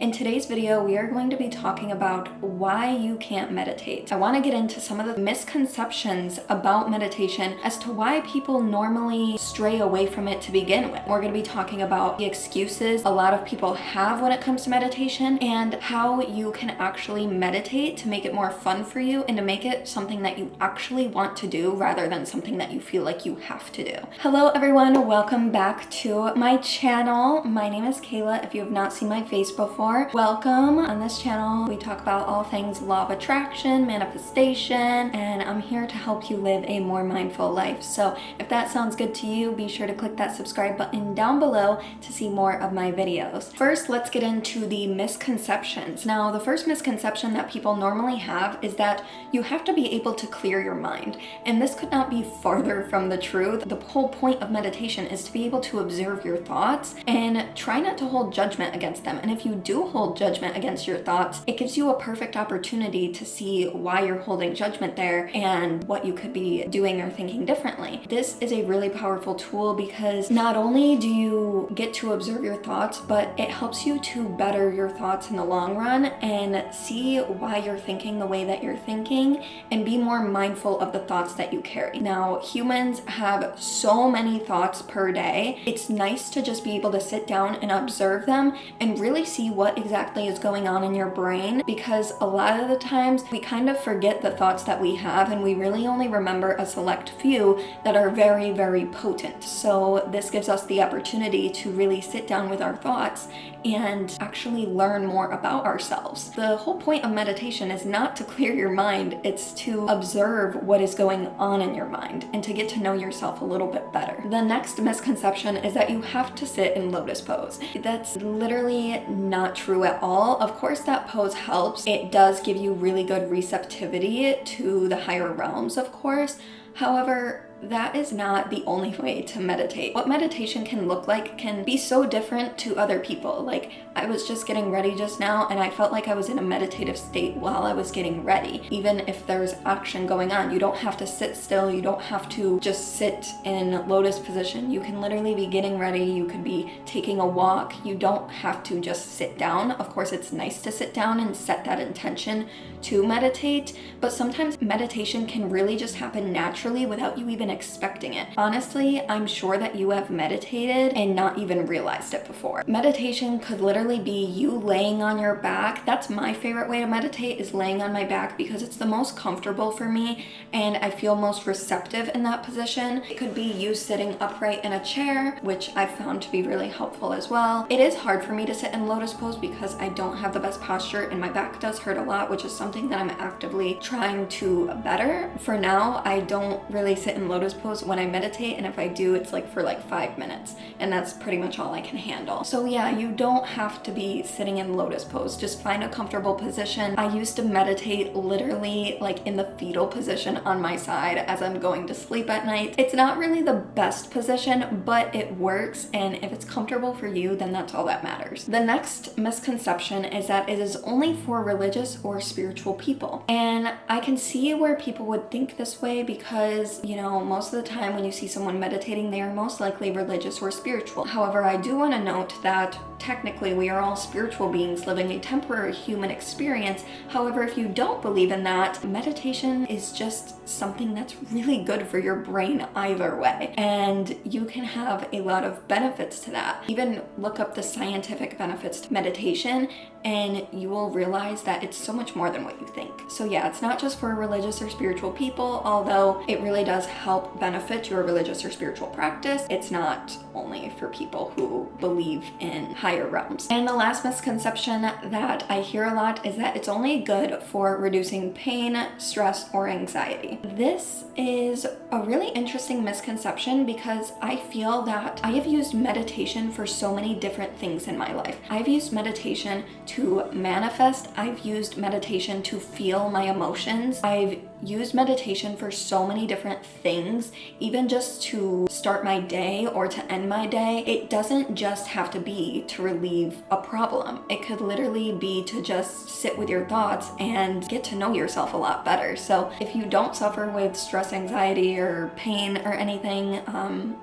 In today's video, we are going to be talking about why you can't meditate. I want to get into some of the misconceptions about meditation as to why people normally stray away from it to begin with. We're going to be talking about the excuses a lot of people have when it comes to meditation and how you can actually meditate to make it more fun for you and to make it something that you actually want to do rather than something that you feel like you have to do. Hello everyone, welcome back to my channel. My name is Kayla. If you have not seen my face before, welcome. On this channel, we talk about all things law of attraction, manifestation, and I'm here to help you live a more mindful life. So if that sounds good to you, be sure to click that subscribe button down below to see more of my videos. First, let's get into the misconceptions. Now, the first misconception that people normally have is that you have to be able to clear your mind. And this could not be farther from the truth. The whole point of meditation is to be able to observe your thoughts and try not to hold judgment against them. And if you do hold judgment against your thoughts, it gives you a perfect opportunity to see why you're holding judgment there and what you could be doing or thinking differently. This is a really powerful tool because not only do you get to observe your thoughts, but it helps you to better your thoughts in the long run and see why you're thinking the way that you're thinking and be more mindful of the thoughts that you carry. Now, humans have so many thoughts per day. It's nice to just be able to sit down and observe them and really see what exactly is going on in your brain, because a lot of the times we kind of forget the thoughts that we have and we really only remember a select few that are very, very potent. So this gives us the opportunity to really sit down with our thoughts and actually learn more about ourselves. The whole point of meditation is not to clear your mind, it's to observe what is going on in your mind and to get to know yourself a little bit better. The next misconception is that you have to sit in lotus pose. That's literally not true at all. Of course, that pose helps. It does give you really good receptivity to the higher realms, of course. However, that is not the only way to meditate. What meditation can look like can be so different to other people. Like, I was just getting ready just now and I felt like I was in a meditative state while I was getting ready. Even if there's action going on, you don't have to sit still. You don't have to just sit in lotus position. You can literally be getting ready. You could be taking a walk. You don't have to just sit down. Of course, it's nice to sit down and set that intention to meditate, but sometimes meditation can really just happen naturally without you even expecting it. Honestly, I'm sure that you have meditated and not even realized it before. Meditation could literally be you laying on your back. That's my favorite way to meditate, is laying on my back, because it's the most comfortable for me and I feel most receptive in that position. It could be you sitting upright in a chair, which I've found to be really helpful as well. It is hard for me to sit in lotus pose because I don't have the best posture and my back does hurt a lot, which is something that I'm actively trying to better. For now, I don't really sit in lotus pose when I meditate, and if I do, it's like for like 5 minutes, and that's pretty much all I can handle. So yeah, you don't have to be sitting in lotus pose. Just find a comfortable position. I used to meditate literally like in the fetal position on my side as I'm going to sleep at night. It's not really the best position, but it works, and if it's comfortable for you, then that's all that matters. The next misconception is that it is only for religious or spiritual people, and I can see where people would think this way because, you know, most of the time when you see someone meditating, they are most likely religious or spiritual. However, I do want to note that technically we are all spiritual beings living a temporary human experience. However, if you don't believe in that, meditation is just something that's really good for your brain either way, and you can have a lot of benefits to that. Even look up the scientific benefits to meditation and you will realize that it's so much more than what you think. So yeah, it's not just for religious or spiritual people, although it really does help benefit your religious or spiritual practice. It's not only for people who believe in higher realms. And the last misconception that I hear a lot is that it's only good for reducing pain, stress, or anxiety. This is a really interesting misconception because I feel that I have used meditation for so many different things in my life. I've used meditation to manifest. I've used meditation to feel my emotions. I've used meditation for so many different things, even just to start my day or to end my day. It doesn't just have to be to relieve a problem. It could literally be to just sit with your thoughts and get to know yourself a lot better. So if you don't suffer with stress, anxiety, or pain or anything,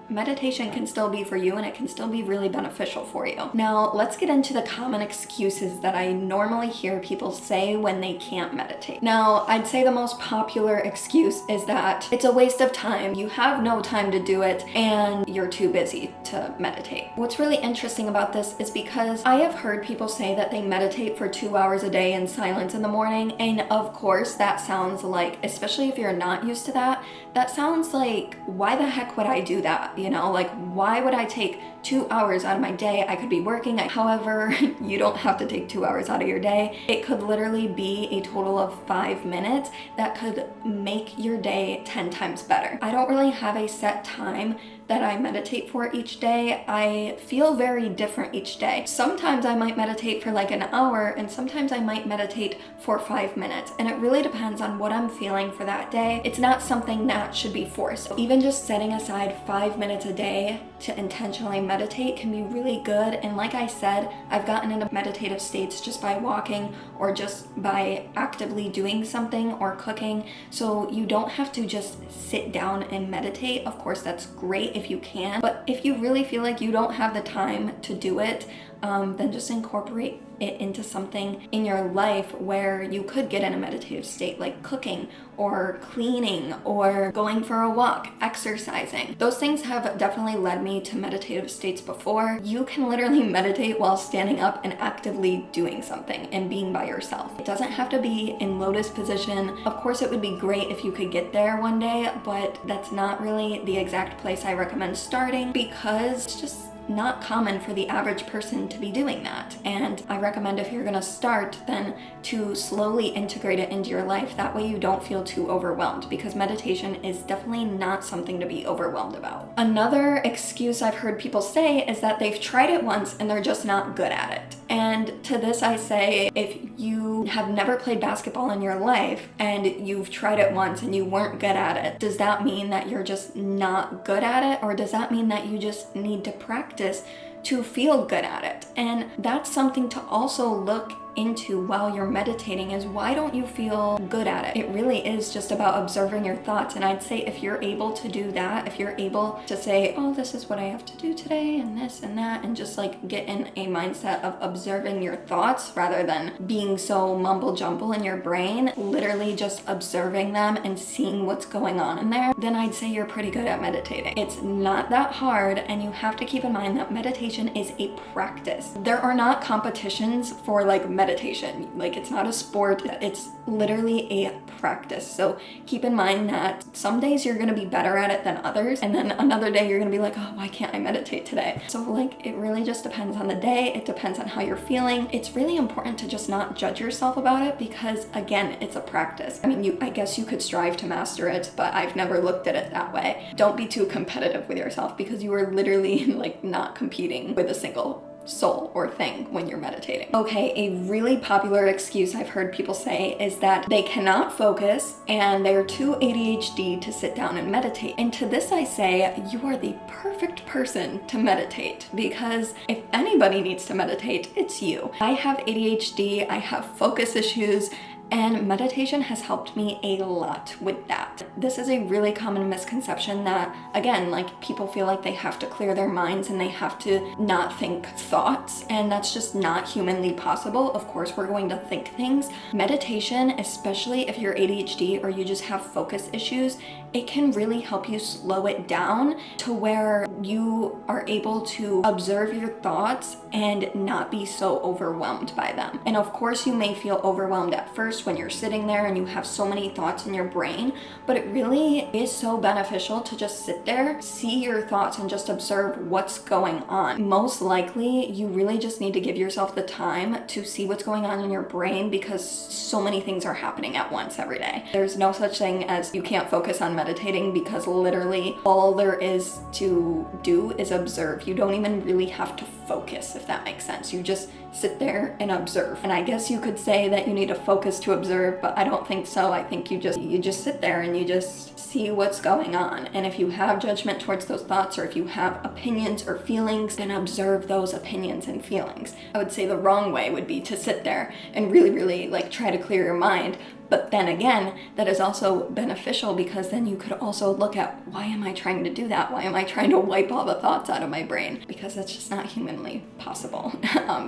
meditation can still be for you, and it can still be really beneficial for you. Now, let's get into the common excuses that I normally hear people say when they can't meditate. Now, I'd say the most popular excuse is that it's a waste of time. You have no time to do it and you're too busy to meditate. What's really interesting about this is because I have heard people say that they meditate for 2 hours a day in silence in the morning, and of course that sounds like, especially if you're not used to that, that sounds like, why the heck would I do that? You know, like, why would I take 2 hours out of my day? I could be working. However, you don't have to take 2 hours out of your day. It could literally be a total of 5 minutes that could make your day 10 times better. I don't really have a set time that I meditate for each day. I feel very different each day. Sometimes I might meditate for like an hour, and sometimes I might meditate for 5 minutes. And it really depends on what I'm feeling for that day. It's not something that should be forced. Even just setting aside 5 minutes a day to intentionally meditate can be really good. And like I said, I've gotten into meditative states just by walking or just by actively doing something or cooking. So you don't have to just sit down and meditate. Of course, that's great if you can, but if you really feel like you don't have the time to do it, then just incorporate it into something in your life where you could get in a meditative state, like cooking or cleaning or going for a walk, exercising. Those things have definitely led me to meditative states before. You can literally meditate while standing up and actively doing something and being by yourself. It doesn't have to be in lotus position. Of course, it would be great if you could get there one day, but that's not really the exact place I recommend starting, because it's just not common for the average person to be doing that. And I recommend, if you're gonna start, then to slowly integrate it into your life. That way you don't feel too overwhelmed, because meditation is definitely not something to be overwhelmed about. Another excuse I've heard people say is that they've tried it once and they're just not good at it. And to this I say, if you have never played basketball in your life and you've tried it once and you weren't good at it, does that mean that you're just not good at it? Or does that mean that you just need to practice to feel good at it? And that's something to also look into while you're meditating, is why don't you feel good at it? It really is just about observing your thoughts. And I'd say if you're able to do that, if you're able to say, oh, this is what I have to do today and this and that, and just like get in a mindset of observing your thoughts rather than being so mumble jumble in your brain, literally just observing them and seeing what's going on in there, then I'd say you're pretty good at meditating. It's not that hard, and you have to keep in mind that meditation is a practice. There are not competitions for like meditation. Like, it's not a sport, it's literally a practice. So keep in mind that some days you're gonna be better at it than others, and then another day you're gonna be like, oh, why can't I meditate today? So like, it really just depends on the day. It depends on how you're feeling. It's really important to just not judge yourself about it, because again, it's a practice. I mean, I guess you could strive to master it, but I've never looked at it that way. Don't be too competitive with yourself, because you are literally like not competing with a single soul or thing when you're meditating. Okay, a really popular excuse I've heard people say is that they cannot focus and they're too ADHD to sit down and meditate. And to this I say, you are the perfect person to meditate, because if anybody needs to meditate, it's you. I have ADHD, I have focus issues, and meditation has helped me a lot with that. This is a really common misconception that, again, like, people feel like they have to clear their minds and they have to not think thoughts, and that's just not humanly possible. Of course, we're going to think things. Meditation, especially if you're ADHD or you just have focus issues, it can really help you slow it down to where you are able to observe your thoughts and not be so overwhelmed by them. And of course, you may feel overwhelmed at first when you're sitting there and you have so many thoughts in your brain, but it really is so beneficial to just sit there, see your thoughts, and just observe what's going on. Most likely, you really just need to give yourself the time to see what's going on in your brain, because so many things are happening at once every day. There's no such thing as you can't focus on meditating, because literally all there is to do is observe. You don't even really have to focus, if that makes sense. You just sit there and observe. And I guess you could say that you need to focus to observe, but I don't think so. I think you just sit there and you just see what's going on. And if you have judgment towards those thoughts, or if you have opinions or feelings, then observe those opinions and feelings. I would say the wrong way would be to sit there and really like try to clear your mind. But then again, that is also beneficial, because then you could also look at, why am I trying to do that? Why am I trying to wipe all the thoughts out of my brain? Because that's just not humanly possible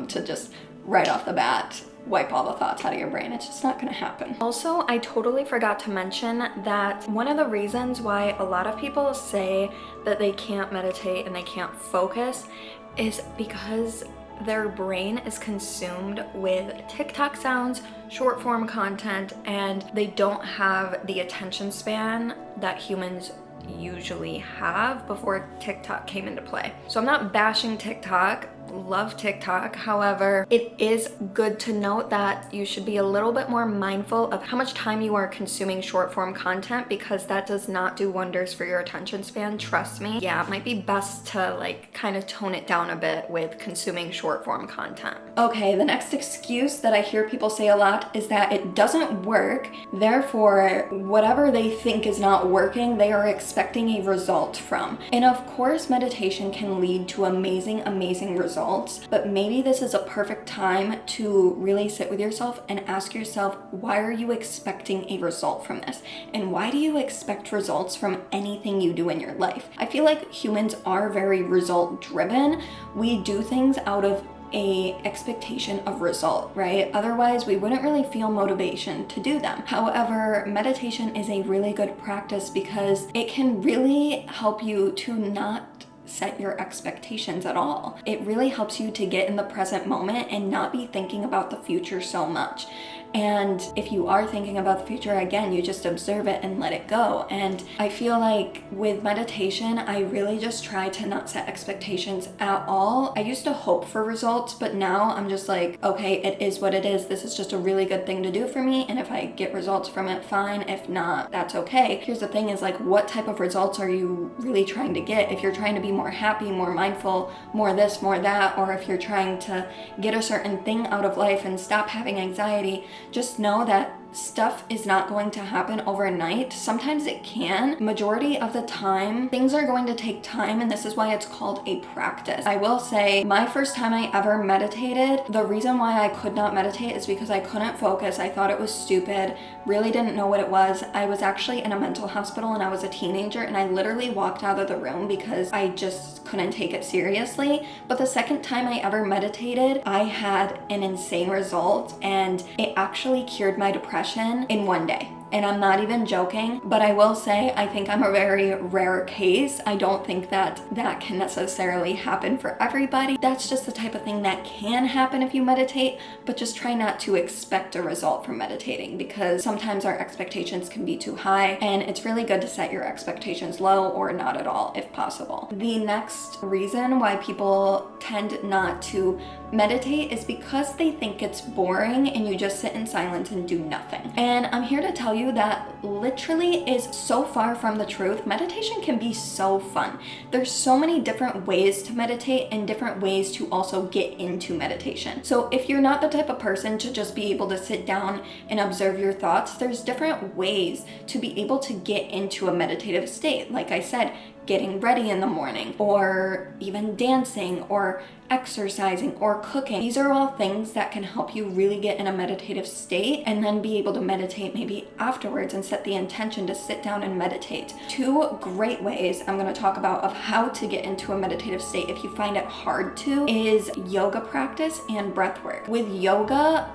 to just right off the bat wipe all the thoughts out of your brain. It's just not gonna happen. Also, I totally forgot to mention that one of the reasons why a lot of people say that they can't meditate and they can't focus is because their brain is consumed with TikTok sounds, short form content, and they don't have the attention span that humans usually have before TikTok came into play. So I'm not bashing TikTok, love TikTok. However, it is good to note that you should be a little bit more mindful of how much time you are consuming short form content, because that does not do wonders for your attention span, trust me. Yeah, it might be best to like kind of tone it down a bit with consuming short form content. Okay, the next excuse that I hear people say a lot is that it doesn't work, therefore whatever they think is not working, they are expecting a result from. And of course, meditation can lead to amazing results, but maybe this is a perfect time to really sit with yourself and ask yourself, why are you expecting a result from this? And why do you expect results from anything you do in your life? I feel like humans are very result driven. We do things out of a expectation of result, right? Otherwise, we wouldn't really feel motivation to do them. However, meditation is a really good practice because it can really help you to not set your expectations at all. It really helps you to get in the present moment and not be thinking about the future so much. And if you are thinking about the future, again, you just observe it and let it go. And I feel like with meditation, I really just try to not set expectations at all. I used to hope for results, but now I'm just like, okay, it is what it is. This is just a really good thing to do for me. And if I get results from it, fine. If not, that's okay. Here's the thing is like, what type of results are you really trying to get? If you're trying to be more happy, more mindful, more this, more that, or if you're trying to get a certain thing out of life and stop having anxiety, just know that stuff is not going to happen overnight. Sometimes it can. Majority of the time, things are going to take time, and this is why it's called a practice. I will say, my first time I ever meditated, the reason why I could not meditate is because I couldn't focus. I thought it was stupid, really didn't know what it was. I was actually in a mental hospital and I was a teenager, and I literally walked out of the room because I just couldn't take it seriously. But the second time I ever meditated, I had an insane result, and it actually cured my depression in one day. And I'm not even joking, but I will say I think I'm a very rare case. I don't think that that can necessarily happen for everybody. That's just the type of thing that can happen if you meditate, but just try not to expect a result from meditating, because sometimes our expectations can be too high, and it's really good to set your expectations low or not at all if possible. The next reason why people tend not to meditate is because they think it's boring and you just sit in silence and do nothing. And I'm here to tell you that literally is so far from the truth. Meditation can be so fun. There's so many different ways to meditate and different ways to also get into meditation. So if you're not the type of person to just be able to sit down and observe your thoughts, there's different ways to be able to get into a meditative state. Like I said, getting ready in the morning, or even dancing, or exercising, or cooking. These are all things that can help you really get in a meditative state and then be able to meditate maybe afterwards and set the intention to sit down and meditate. Two great ways I'm going to talk about of how to get into a meditative state if you find it hard to is yoga practice and breath work. With yoga,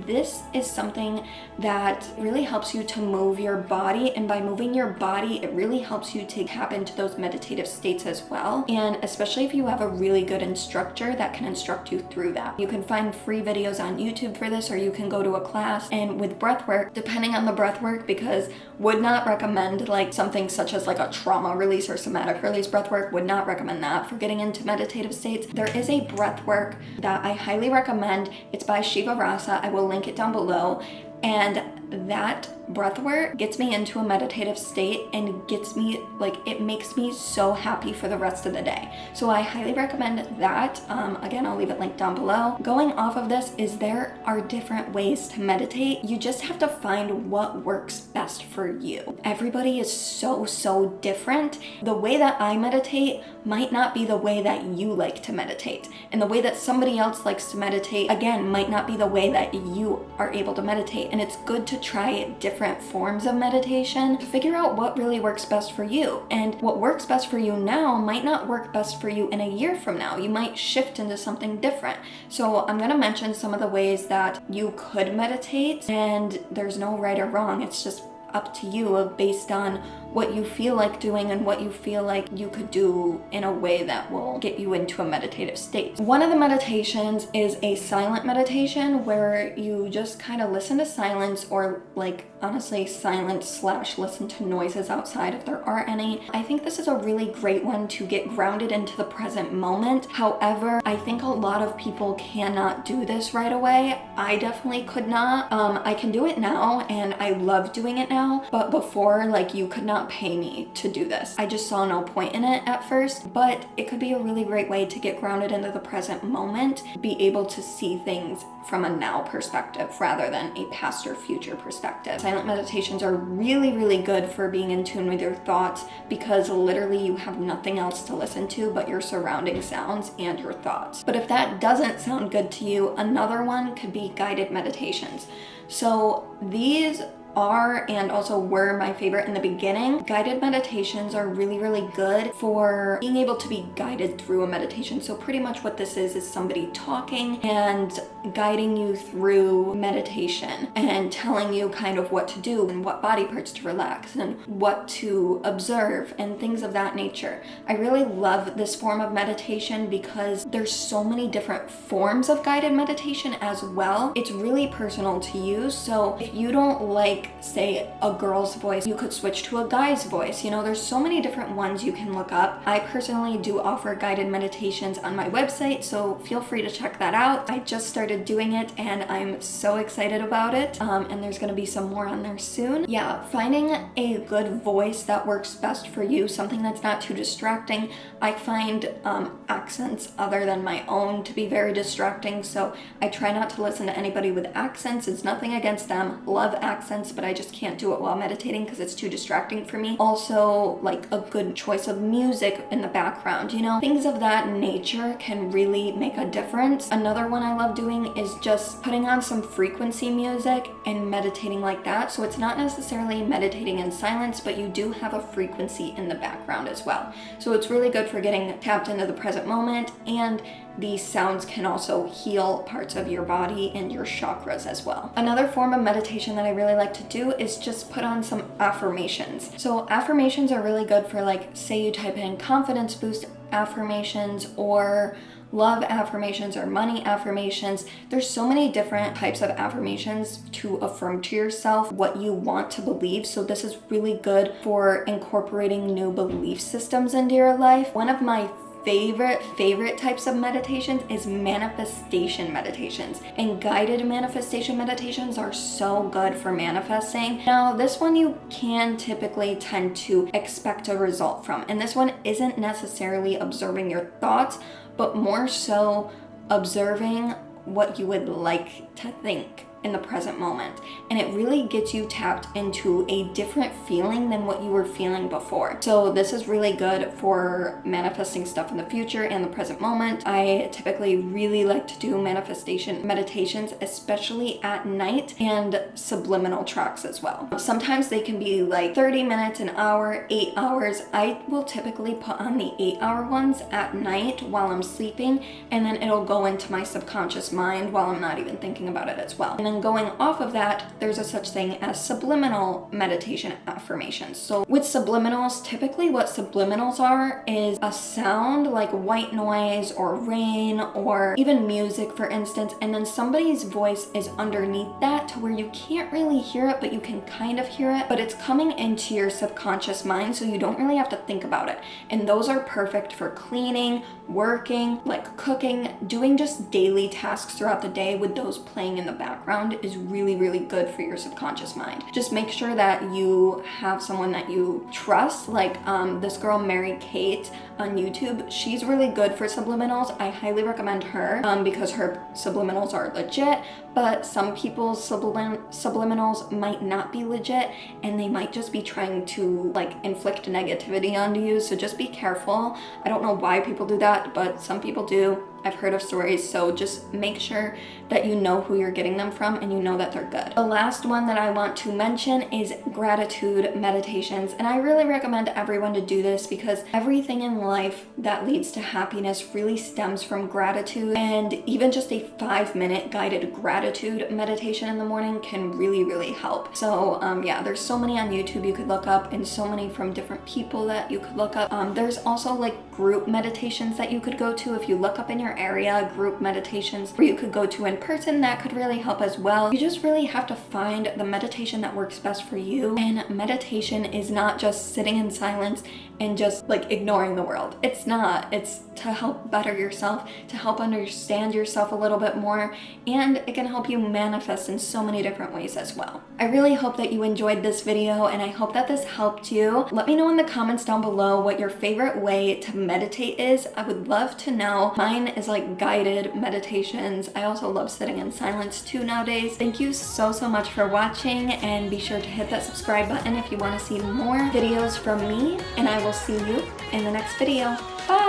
this is something that really helps you to move your body, and by moving your body, it really helps you to tap into those meditative states as well. And especially if you have a really good instructor that can instruct you through that. You can find free videos on YouTube for this, or you can go to a class. And with breath work, depending on the breath work, because would not recommend like something such as like a trauma release or somatic release breath work, would not recommend that for getting into meditative states. There is a breath work that I highly recommend. It's by Shiva Rasa. I will link it down below. And that breath work gets me into a meditative state and gets me, like, it makes me so happy for the rest of the day. So I highly recommend that. Again, I'll leave it linked down below. Going off of this is there are different ways to meditate. You just have to find what works best for you. Everybody is so different. The way that I meditate might not be the way that you like to meditate. And the way that somebody else likes to meditate, again, might not be the way that you are able to meditate. And it's good to try different forms of meditation to figure out what really works best for you. And what works best for you now might not work best for you in a year from now. You might shift into something different. So I'm going to mention some of the ways that you could meditate, and there's no right or wrong. It's just up to you based on what you feel like doing and what you feel like you could do in a way that will get you into a meditative state. One of the meditations is a silent meditation where you just kind of listen to silence, or like honestly silence / listen to noises outside if there are any. I think this is a really great one to get grounded into the present moment. However, I think a lot of people cannot do this right away. I definitely could not. I can do it now and I love doing it now, but before, like, you could not pay me to do this. I just saw no point in it at first, but it could be a really great way to get grounded into the present moment, be able to see things from a now perspective rather than a past or future perspective. Silent meditations are really good for being in tune with your thoughts, because literally you have nothing else to listen to but your surrounding sounds and your thoughts. But if that doesn't sound good to you, another one could be guided meditations. So these are and also were my favorite in the beginning. Guided meditations are really good for being able to be guided through a meditation. So pretty much what this is somebody talking and guiding you through meditation and telling you kind of what to do and what body parts to relax and what to observe and things of that nature. I really love this form of meditation because there's so many different forms of guided meditation as well. It's really personal to you. So if you don't like, say, a girl's voice, you could switch to a guy's voice. You know, there's so many different ones you can look up. I personally do offer guided meditations on my website, so feel free to check that out. I just started doing it and I'm so excited about it. And there's gonna be some more on there soon. Yeah, finding a good voice that works best for you, something that's not too distracting. I find accents other than my own to be very distracting, so I try not to listen to anybody with accents. It's nothing against them. Love accents, but I just can't do it while meditating because it's too distracting for me. Also, like a good choice of music in the background, you know, things of that nature can really make a difference. Another one I love doing is just putting on some frequency music and meditating like that. So it's not necessarily meditating in silence, but you do have a frequency in the background as well. So it's really good for getting tapped into the present moment, and these sounds can also heal parts of your body and your chakras as well. Another form of meditation that I really like to do is just put on some affirmations. So affirmations are really good for, like, say you type in confidence boost affirmations or love affirmations or money affirmations. There's so many different types of affirmations to affirm to yourself what you want to believe. So this is really good for incorporating new belief systems into your life. One of my favorite types of meditations is manifestation meditations, and guided manifestation meditations are so good for manifesting. Now this one you can typically tend to expect a result from, and this one isn't necessarily observing your thoughts, but more so observing what you would like to think in the present moment. And it really gets you tapped into a different feeling than what you were feeling before. So this is really good for manifesting stuff in the future and the present moment. I typically really like to do manifestation meditations, especially at night, and subliminal tracks as well. Sometimes they can be like 30 minutes, an hour, 8 hours. I will typically put on the 8-hour ones at night while I'm sleeping, and then it'll go into my subconscious mind while I'm not even thinking about it as well. And then going off of that, there's a such thing as subliminal meditation affirmations. So with subliminals, typically what subliminals are is a sound like white noise or rain or even music, for instance, and then somebody's voice is underneath that to where you can't really hear it, but you can kind of hear it, but it's coming into your subconscious mind, so you don't really have to think about it. And those are perfect for cleaning, working, like cooking, doing just daily tasks throughout the day with those playing in the background. found is really, really good for your subconscious mind. Just make sure that you have someone that you trust, like this girl Mary Kate on YouTube. She's really good for subliminals. I highly recommend her because her subliminals are legit, but some people's subliminals might not be legit, and they might just be trying to like inflict negativity onto you. So just be careful. I don't know why people do that, but some people do. I've heard of stories, so just make sure that you know who you're getting them from and you know that they're good. The last one that I want to mention is gratitude meditations, and I really recommend everyone to do this because everything in life that leads to happiness really stems from gratitude, and even just a 5-minute guided gratitude meditation in the morning can really, really help. So yeah, there's so many on YouTube you could look up and so many from different people that you could look up. There's also like group meditations that you could go to if you look up in your area, group meditations where you could go to in person. That could really help as well. You just really have to find the meditation that works best for you. And meditation is not just sitting in silence and just like ignoring the world. It's not. It's to help better yourself, to help understand yourself a little bit more, and it can help you manifest in so many different ways as well. I really hope that you enjoyed this video, and I hope that this helped you. Let me know in the comments down below what your favorite way to meditate is. I would love to know. Mine is like guided meditations. I also love sitting in silence too nowadays. Thank you so much for watching, and be sure to hit that subscribe button if you want to see more videos from me, and I will see you in the next video. Bye!